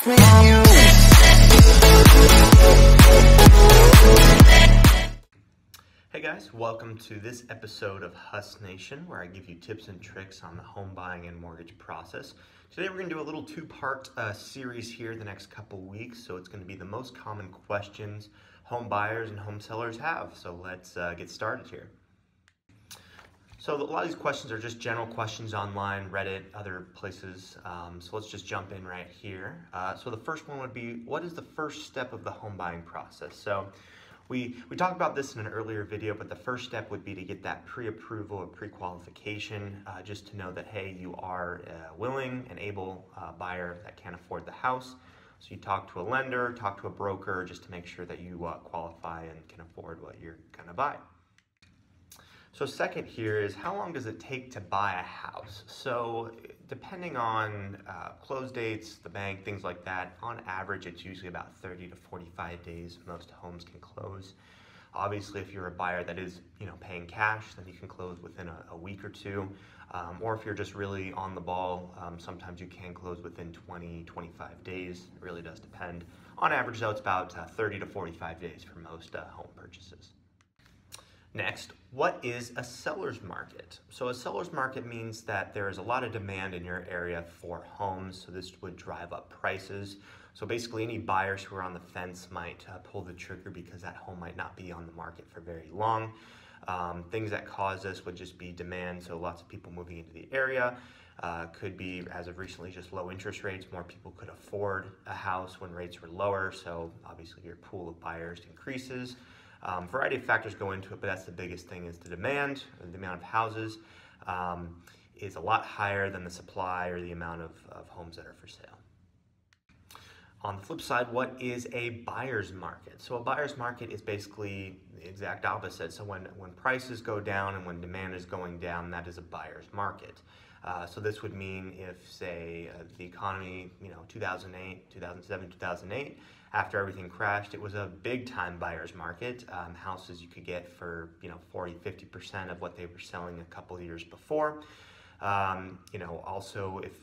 Hey guys, welcome to this episode of Huss Nation, where I give you tips and tricks on the home buying and mortgage process. Today we're going to do a little two-part series here the next couple weeks, so it's going to be the most common questions home buyers and home sellers have. So let's get started here. So a lot of these questions are just general questions online, Reddit, other places. So let's just jump in right here. So the first one would be, what is the first step of the home buying process? So we talked about this in an earlier video, but the first step would be to get that pre-approval or pre-qualification, just to know that, hey, you are a willing and able buyer that can afford the house. So you talk to a lender, talk to a broker, just to make sure that you qualify and can afford what you're gonna buy. So second here is, how long does it take to buy a house? So depending on close dates, the bank, things like that, on average it's usually about 30 to 45 days most homes can close. Obviously, if you're a buyer that is paying cash, then you can close within a week or two. Or if you're just really on the ball, sometimes you can close within 20, 25 days. It really does depend. On average though, it's about 30 to 45 days for most home purchases. Next, what is a seller's market? So a seller's market means that there is a lot of demand in your area for homes, so this would drive up prices. So basically any buyers who are on the fence might pull the trigger because that home might not be on the market for very long. Things that cause this would just be demand, so lots of people moving into the area. Could be, as of recently, just low interest rates. More people could afford a house when rates were lower, so obviously your pool of buyers increases. Variety of factors go into it, but that's the biggest thing, is the demand, or the amount of houses is a lot higher than the supply or the amount of homes that are for sale. On the flip side, what is a buyer's market? So a buyer's market is basically the exact opposite. So when prices go down and when demand is going down, that is a buyer's market. So this would mean if, say, the economy, 2008, 2007, 2008, after everything crashed, it was a big-time buyer's market. Houses you could get for 40, 50% of what they were selling a couple of years before. Also, if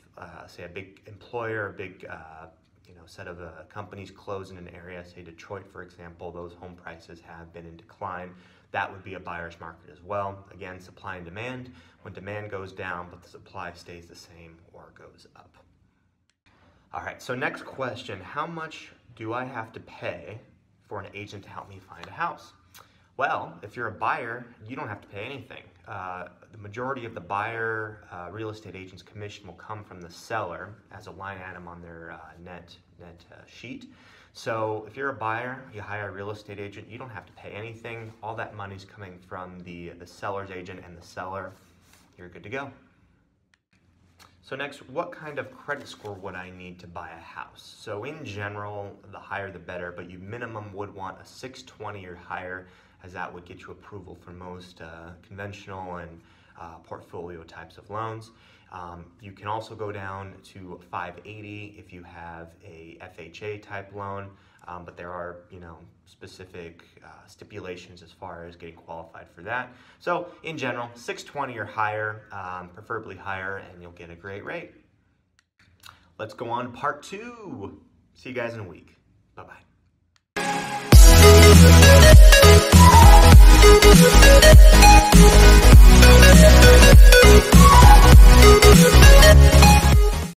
say a big employer, a big set of companies close in an area, say Detroit, for example, those home prices have been in decline. That would be a buyer's market as well. Again, supply and demand. When demand goes down, but the supply stays the same or goes up. All right, so next question, how much do I have to pay for an agent to help me find a house? Well, if you're a buyer, you don't have to pay anything. The majority of the buyer real estate agent's commission will come from the seller as a line item on their net sheet. So if you're a buyer, you hire a real estate agent, you don't have to pay anything. All that money's coming from the seller's agent and the seller. You're good to go. So next, what kind of credit score would I need to buy a house? So in general, the higher the better, but you minimum would want a 620 or higher, as that would get you approval for most conventional and portfolio types of loans. You can also go down to 580 if you have a FHA type loan, but there are specific stipulations as far as getting qualified for that. So in general, 620 or higher, preferably higher, and you'll get a great rate. Let's go on to part 2. See you guys in a week. Bye-bye.